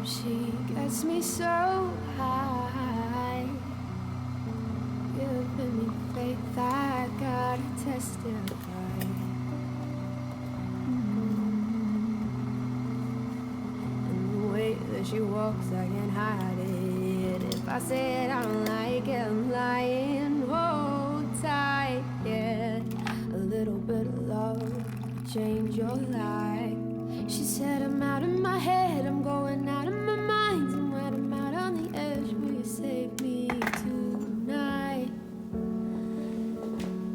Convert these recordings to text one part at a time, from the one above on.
she gets me so high. Giving me faith, I gotta testify. And the way that she walks, I can't hide it. If I said I don't like it, I'm lying. Hold tight, yeah. A little bit of love, change your life. She said I'm out of my head, I'm going out of my mind. And when I'm out on the edge, will you save me tonight?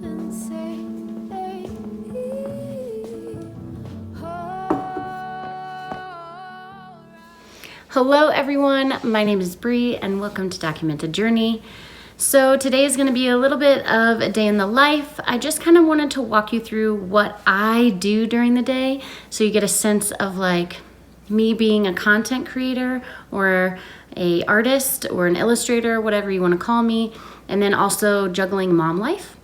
And say, hey, Hello everyone, my name is Bree and welcome to Documented Journey. So today is going to be a little bit of a day in the life. I just kind of wanted to walk you through what I do during the day so you get a sense of like me being a content creator or a artist or an illustrator, whatever you want to call me, and then also juggling mom life.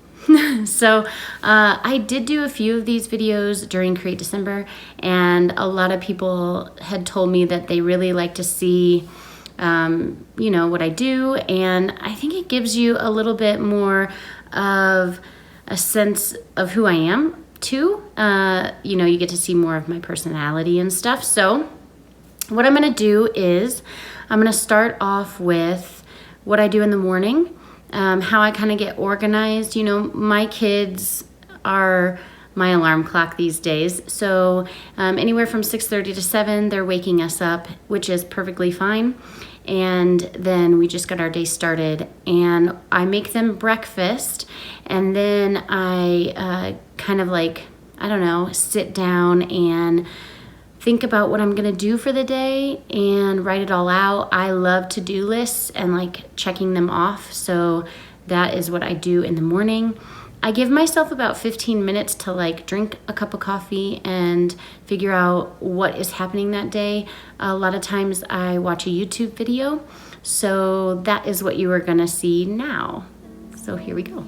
So I did do a few of these videos during Create December, and a lot of people had told me that they really like to see what I do, and I think it gives you a little bit more of a sense of who I am too. You get to see more of my personality and stuff. So what I'm gonna do is I'm gonna start off with what I do in the morning, how I kind of get organized. My kids are my alarm clock these days. So anywhere from 6:30 to 7, they're waking us up, which is perfectly fine. And then we just got our day started, and I make them breakfast, and then I sit down and think about what I'm gonna do for the day and write it all out. I love to-do lists and checking them off. So that is what I do in the morning. I give myself about 15 minutes to drink a cup of coffee and figure out what is happening that day. A lot of times I watch a YouTube video. So that is what you are gonna see now. So here we go.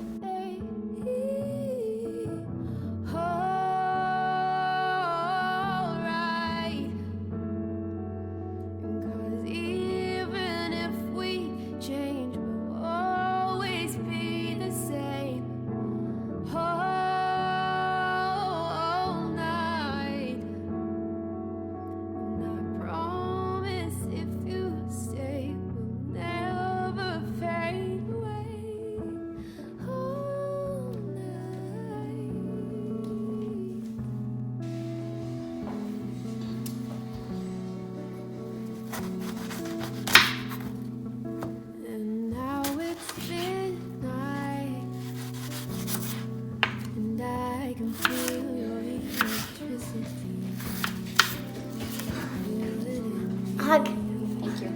Hug. Thank you.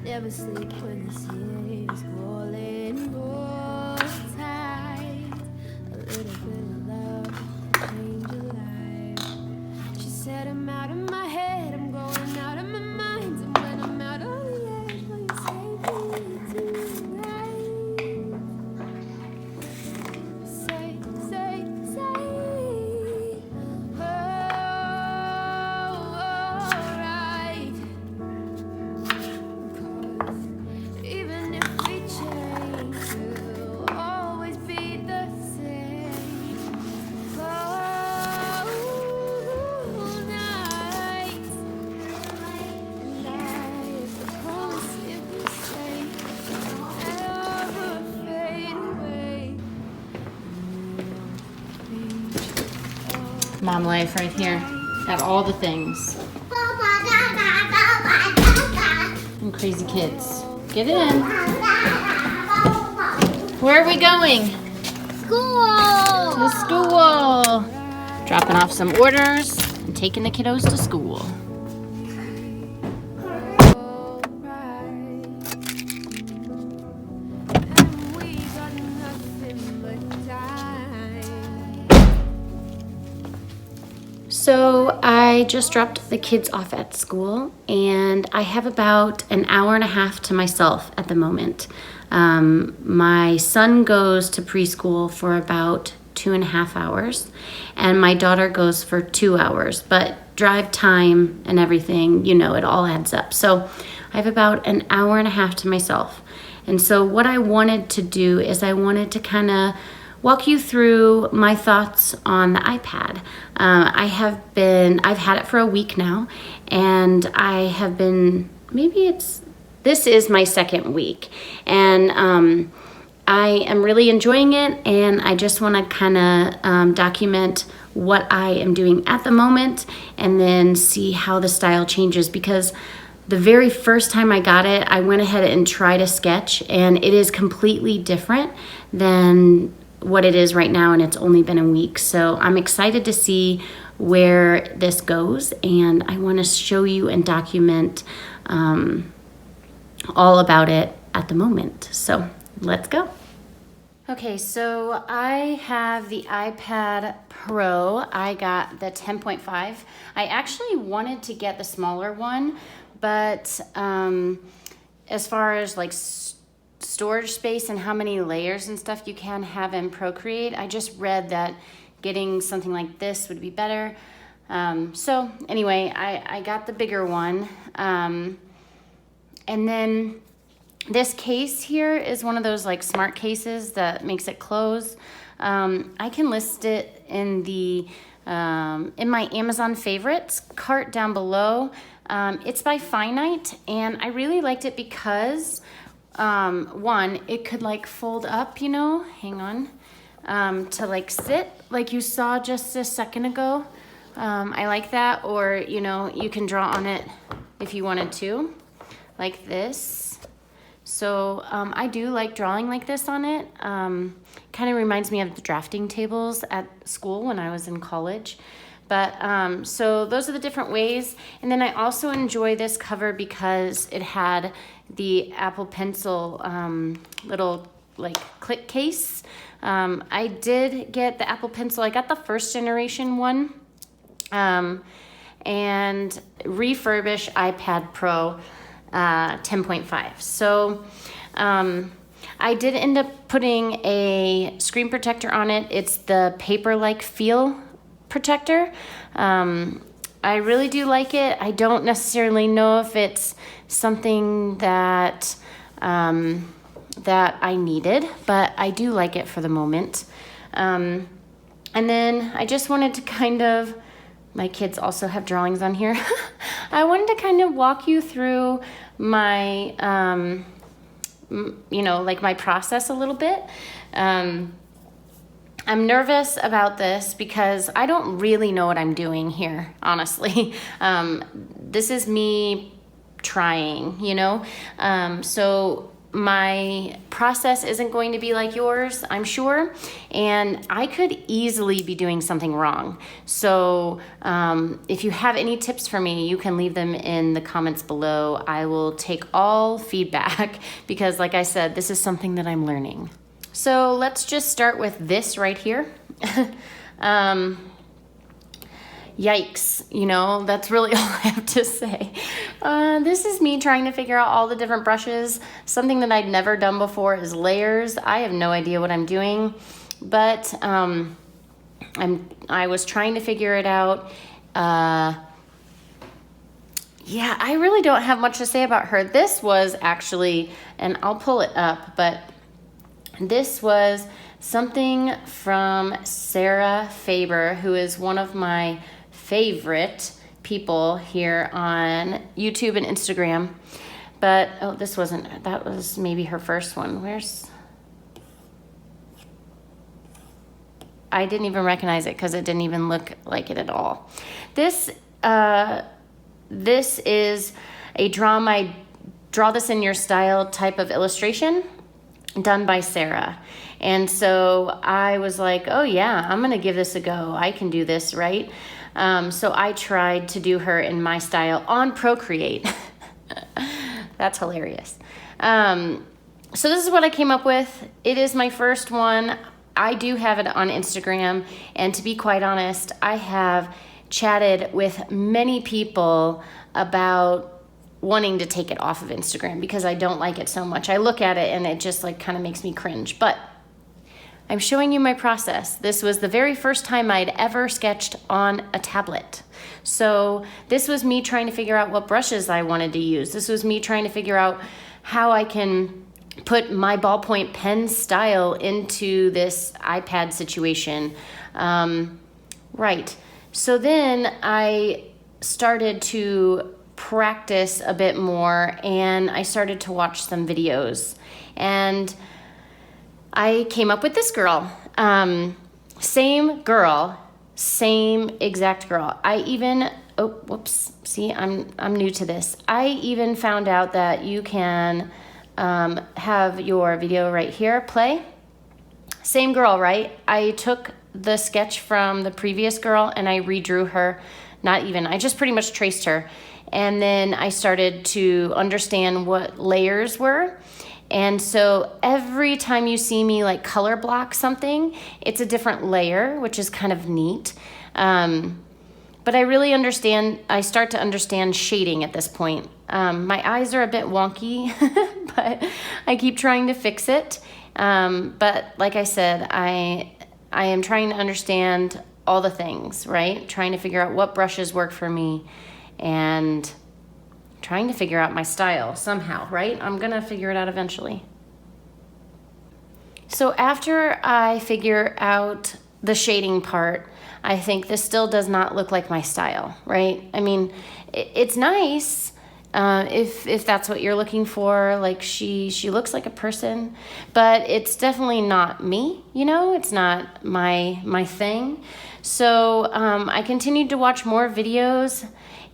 Never sleep when the sea is calling. Hold tight. A little bit of love change your life. She said I'm out of my head, I'm going out of my mind. And when I'm out on the edge, will you save me tonight? Say, alright. Even if we change, we'll always be the same. Cold nights, and I promise if we stay, never fade away. Mom life right here. Got all the things. And crazy kids. Get in. Where are we going? School! To school. Dropping off some orders and taking the kiddos to school. And we got nothing but time. So I I just dropped the kids off at school, and I have about an hour and a half to myself at the moment. My son goes to preschool for about 2.5 hours, and my daughter goes for 2 hours, but drive time and everything, you know, it all adds up. So I have about an hour and a half to myself. And so what I wanted to do is I wanted to kind of walk you through my thoughts on the iPad. I've had it for a week now, and I have been, this is my second week, and I am really enjoying it, and I just want to kind of document what I am doing at the moment and then see how the style changes, because the very first time I got it, I went ahead and tried a sketch, and it is completely different than what it is right now, and it's only been a week. So I'm excited to see where this goes, and I want to show you and document all about it at the moment. So let's go. Okay, so I have the iPad Pro. I got the 10.5. I actually wanted to get the smaller one, but as far as like storage space and how many layers and stuff you can have in Procreate, I just read that getting something like this would be better. So anyway, I got the bigger one. And then this case here is one of those like smart cases that makes it close. I can list it in the in my Amazon favorites cart down below. It's by Finite, and I really liked it because one, it could like fold up, you know, hang on, to like sit like you saw just a second ago. I like that. Or, you know, you can draw on it if you wanted to, like this. So I do like drawing like this on it. Kind of reminds me of the drafting tables at school when I was in college. But so those are the different ways. And then I also enjoy this cover because it had the Apple Pencil little like click case. I did get the Apple Pencil. I got the first generation one, and refurbish iPad Pro 10.5. So I did end up putting a screen protector on it. It's the paper-like feel protector. I really do like it. I don't necessarily know if it's something that that I needed, but I do like it for the moment. And then I just wanted to kind of, my kids also have drawings on here. I wanted to kind of walk you through my, you know, like my process a little bit. I'm nervous about this because I don't really know what I'm doing here, honestly. This is me trying, you know? So my process isn't going to be like yours, I'm sure, and I could easily be doing something wrong. So if you have any tips for me, you can leave them in the comments below. I will take all feedback because, like I said, this is something that I'm learning. So let's just start with this right here. Yikes, you know, that's really all I have to say. This is me trying to figure out all the different brushes. Something that I'd never done before is layers. I have no idea what I'm doing, but I was trying to figure it out. Yeah, I really don't have much to say about her. This was actually, and I'll pull it up, but this was something from Sarah Faber, who is one of my favorite people here on YouTube and Instagram. But, oh, this wasn't, that was maybe her first one. I didn't even recognize it because it didn't even look like it at all. This is a draw this in your style type of illustration done by Sarah. And so I was like, oh yeah, I'm gonna give this a go. I can do this, right? So I tried to do her in my style on Procreate. That's hilarious. So this is what I came up with. It is my first one. I do have it on Instagram, and to be quite honest, I have chatted with many people about wanting to take it off of Instagram because I don't like it so much. I look at it and it just like kind of makes me cringe. But I'm showing you my process. This was the very first time I'd ever sketched on a tablet. So this was me trying to figure out what brushes I wanted to use. This was me trying to figure out how I can put my ballpoint pen style into this iPad situation. Right. So then I started to practice a bit more and I started to watch some videos. And I came up with this girl. Same girl, same exact girl. I even, oh, whoops, see, I'm new to this. I even found out that you can have your video right here play. Same girl, right? I took the sketch from the previous girl and I redrew her. Not even, I just pretty much traced her. And then I started to understand what layers were. And so every time you see me like color block something, it's a different layer, which is kind of neat. But I start to understand shading at this point. My eyes are a bit wonky, but I keep trying to fix it. But like I said, I am trying to understand all the things, right? Trying to figure out what brushes work for me and trying to figure out my style somehow, right? I'm gonna figure it out eventually. So after I figure out the shading part, I think this still does not look like my style, right? I mean, it's nice if that's what you're looking for. Like she looks like a person, but it's definitely not me, you know? It's not my thing. So I continued to watch more videos.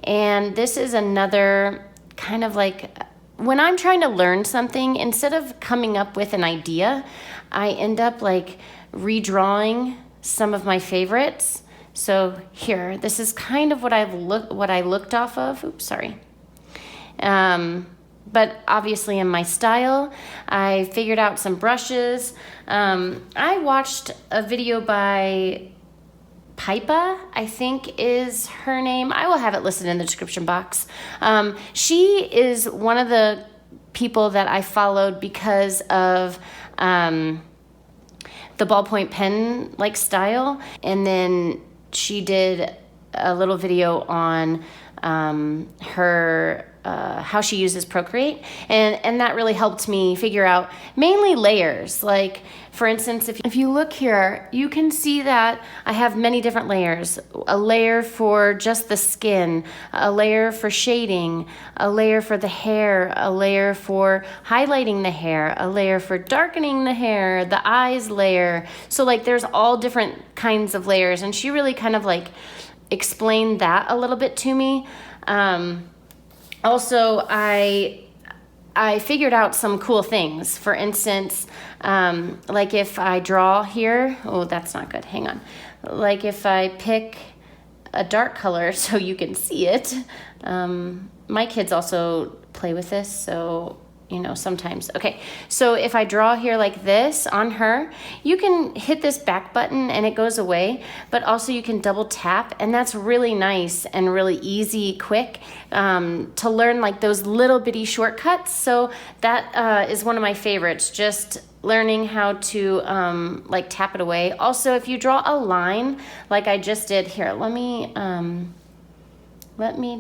And this is another kind of like, when I'm trying to learn something, instead of coming up with an idea, I end up like redrawing some of my favorites. So here, this is kind of what I looked off of. Oops, sorry. But obviously in my style, I figured out some brushes. I watched a video by Pipa, I think is her name. I will have it listed in the description box. She is one of the people that I followed because of the ballpoint pen like style. And then she did a little video on her how she uses Procreate, and that really helped me figure out mainly layers. Like for instance, if you look here, you can see that I have many different layers. A layer for just the skin, a layer for shading, a layer for the hair, a layer for highlighting the hair, a layer for darkening the hair, the eyes layer. So like there's all different kinds of layers, and she really kind of like explained that a little bit to me. Also, I figured out some cool things. For instance, like if I draw here, oh, that's not good, hang on. Like if I pick a dark color so you can see it, my kids also play with this, so you know, sometimes. Okay, so if I draw here like this on her, you can hit this back button and it goes away, but also you can double tap, and that's really nice and really easy, quick to learn like those little bitty shortcuts. So that is one of my favorites, just learning how to like tap it away. Also, if you draw a line like I just did here, let me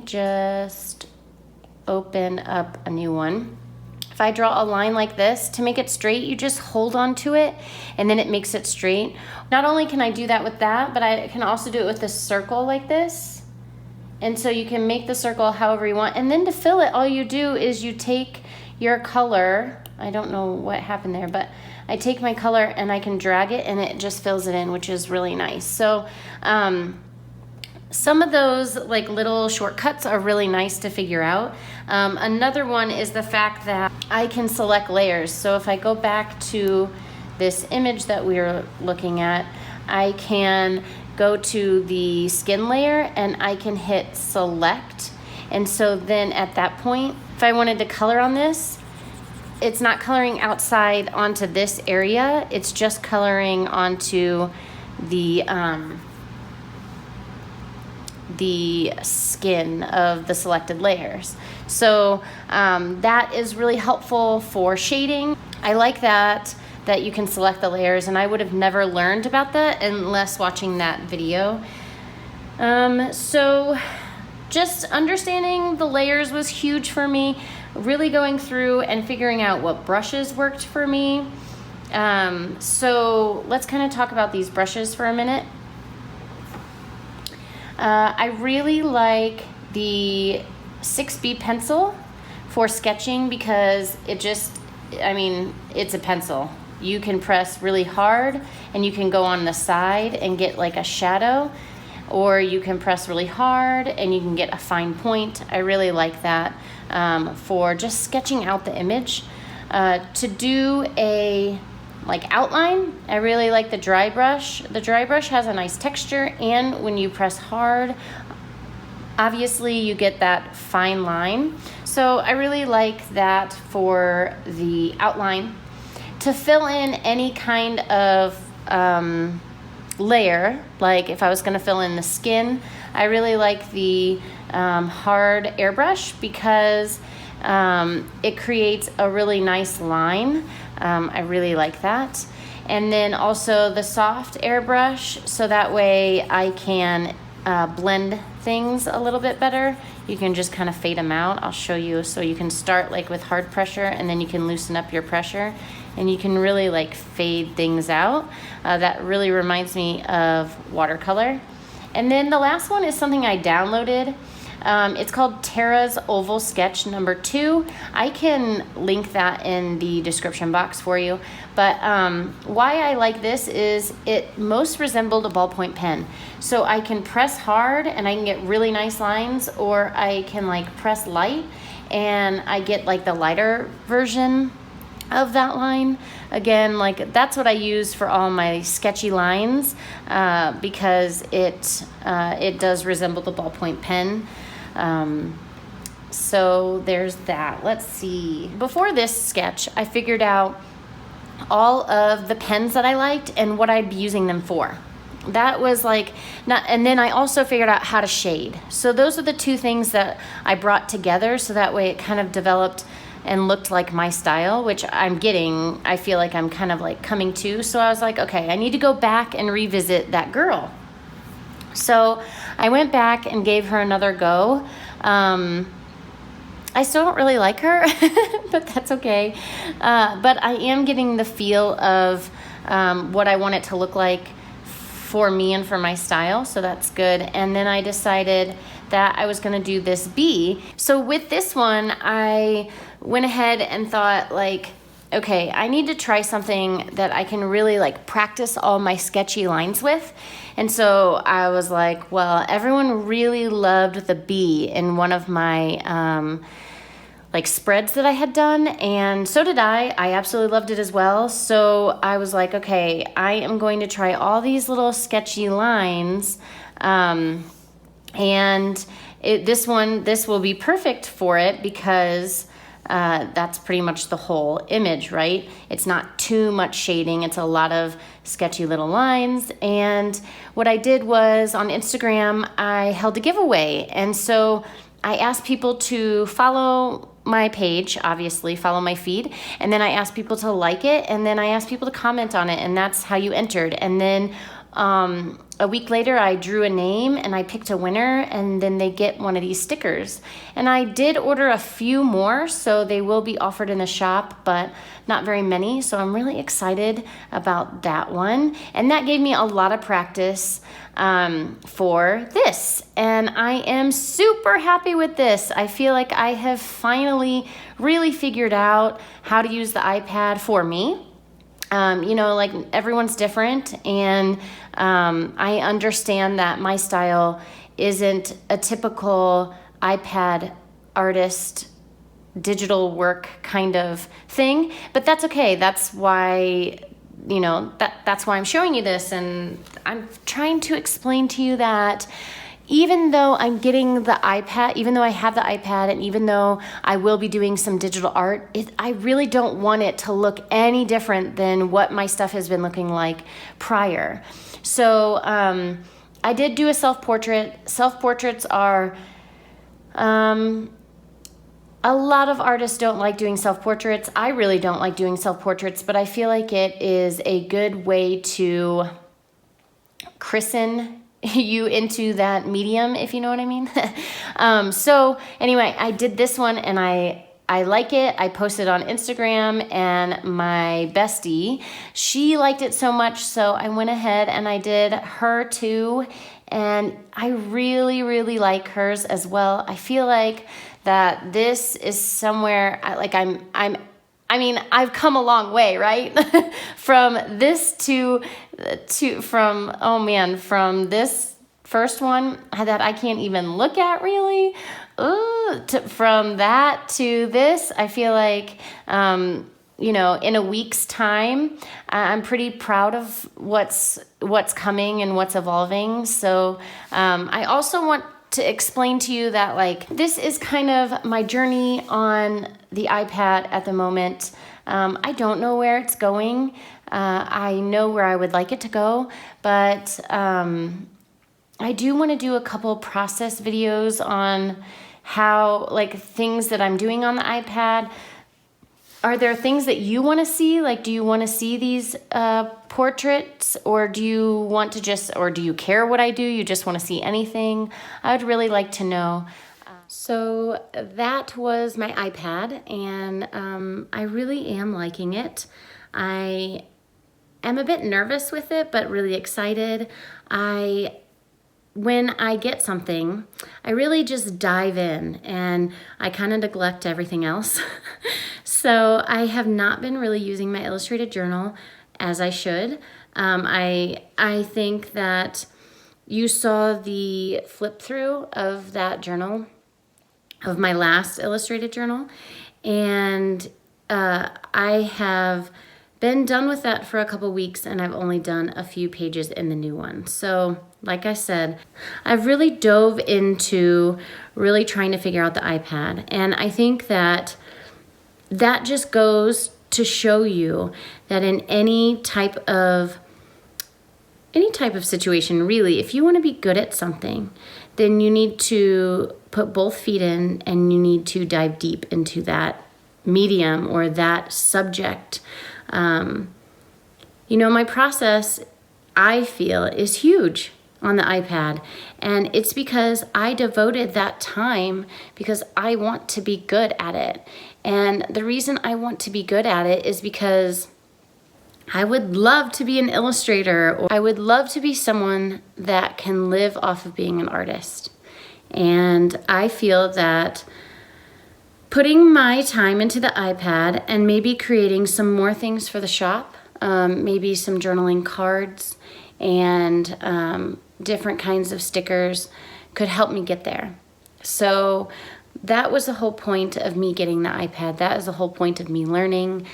just open up a new one. If I draw a line like this, to make it straight, you just hold on to it and then it makes it straight. Not only can I do that with that, but I can also do it with a circle like this. And so you can make the circle however you want. And then to fill it, all you do is you take your color. I don't know what happened there, but I take my color and I can drag it and it just fills it in, which is really nice. So some of those like little shortcuts are really nice to figure out. Another one is the fact that I can select layers. So if I go back to this image that we were looking at, I can go to the skin layer and I can hit select. And so then at that point, if I wanted to color on this, it's not coloring outside onto this area, it's just coloring onto the the skin of the selected layers. So that is really helpful for shading. I like that you can select the layers, and I would have never learned about that unless watching that video. So just understanding the layers was huge for me, really going through and figuring out what brushes worked for me. So let's kind of talk about these brushes for a minute. I really like the 6B pencil for sketching because it's a pencil. You can press really hard and you can go on the side and get like a shadow, or you can press really hard and you can get a fine point. I really like that for just sketching out the image. To do a outline, I really like the dry brush. The dry brush has a nice texture, and when you press hard, obviously you get that fine line. So I really like that for the outline. To fill in any kind of layer, like if I was going to fill in the skin, I really like the hard airbrush because it creates a really nice line. I really like that. And then also the soft airbrush, so that way I can blend things a little bit better. You can just kind of fade them out. I'll show you. So you can start like with hard pressure, and then you can loosen up your pressure, and you can really like fade things out. That really reminds me of watercolor. And then the last one is something I downloaded. It's called Tara's Oval Sketch number 2. I can link that in the description box for you. But why I like this is it most resembled a ballpoint pen. So I can press hard and I can get really nice lines, or I can like press light and I get like the lighter version of that line. Again, like that's what I use for all my sketchy lines because it does resemble the ballpoint pen. So there's that. Let's see. Before this sketch, I figured out all of the pens that I liked and what I'd be using them for. That was like and then I also figured out how to shade. So those are the two things that I brought together, so that way it kind of developed and looked like my style, which I feel like I'm kind of like coming to. So I was like, okay, I need to go back and revisit that girl. So I went back and gave her another go. I still don't really like her, but that's okay. But I am getting the feel of what I want it to look like for me and for my style, so that's good. And then I decided that I was gonna do this bee. So with this one, I went ahead and thought like, okay, I need to try something that I can really like practice all my sketchy lines with. And so I was like, well, everyone really loved the bee in one of my like spreads that I had done, and so did I. I absolutely loved it as well. So I was like, okay, I am going to try all these little sketchy lines, and this will be perfect for it because that's pretty much the whole image, right? It's not too much shading. It's a lot of sketchy little lines. And what I did was on Instagram, I held a giveaway. And so I asked people to follow my page, obviously, follow my feed. And then I asked people to like it. And then I asked people to comment on it. And that's how you entered. And then a week later, I drew a name and I picked a winner, and then they get one of these stickers. And I did order a few more, so they will be offered in the shop, but not very many. So I'm really excited about that one. And that gave me a lot of practice for this. And I am super happy with this. I feel like I have finally really figured out how to use the iPad for me. Like everyone's different, and I understand that my style isn't a typical iPad artist digital work kind of thing, but that's okay. That's why, that's why I'm showing you this, and I'm trying to explain to you that even though I'm getting the iPad, even though I have the iPad, and even though I will be doing some digital art, I really don't want it to look any different than what my stuff has been looking like prior. So I did do a self-portrait. Self-portraits are, a lot of artists don't like doing self-portraits. I really don't like doing self-portraits, but I feel like it is a good way to christen you into that medium, if you know what I mean. So anyway, I did this one and I like it. I posted on Instagram, and my bestie, she liked it so much, so I went ahead and I did her too, and I really, really like hers as well. I feel like that this is somewhere, I've come a long way, right? From this from this first one that I can't even look at really, from that to this, I feel like, in a week's time, I'm pretty proud of what's coming and what's evolving. So I also want to explain to you that, like, this is kind of my journey on the iPad at the moment. I don't know where it's going. I know where I would like it to go, but I do want to do a couple process videos on how, like, things that I'm doing on the iPad. Are there things that you want to see? Like, do you want to see these portraits, or do you want to or do you care what I do? You just want to see anything? I would really like to know. So that was my iPad, and I really am liking it. I am a bit nervous with it, but really excited. When I get something, I really just dive in, and I kind of neglect everything else. So I have not been really using my illustrated journal as I should. I think that you saw the flip through of that journal, of my last illustrated journal, and I have been done with that for a couple weeks, and I've only done a few pages in the new one. So like I said, I've really dove into really trying to figure out the iPad, and I think that just goes to show you that in any type of situation, really, if you want to be good at something, then you need to put both feet in, and you need to dive deep into that medium or that subject. My process, I feel, is huge on the iPad, and it's because I devoted that time because I want to be good at it. And the reason I want to be good at it is because I would love to be an illustrator, or I would love to be someone that can live off of being an artist. And I feel that putting my time into the iPad and maybe creating some more things for the shop, maybe some journaling cards and different kinds of stickers, could help me get there. So that was the whole point of me getting the iPad. That is the whole point of me learning.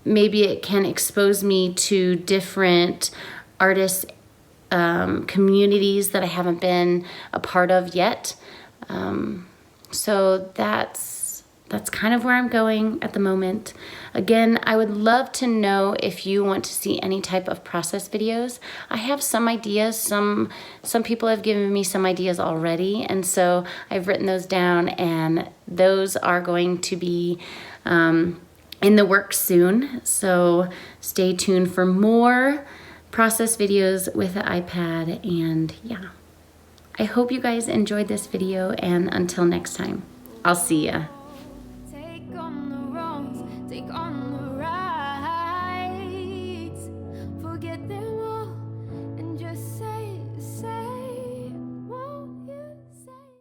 Maybe it can expose me to different artists, communities that I haven't been a part of yet. So that's kind of where I'm going at the moment. Again, I would love to know if you want to see any type of process videos. I have some ideas. Some people have given me some ideas already, and so I've written those down, and those are going to be in the works soon. So stay tuned for more process videos with the iPad. And yeah, I hope you guys enjoyed this video, and until next time, I'll see ya.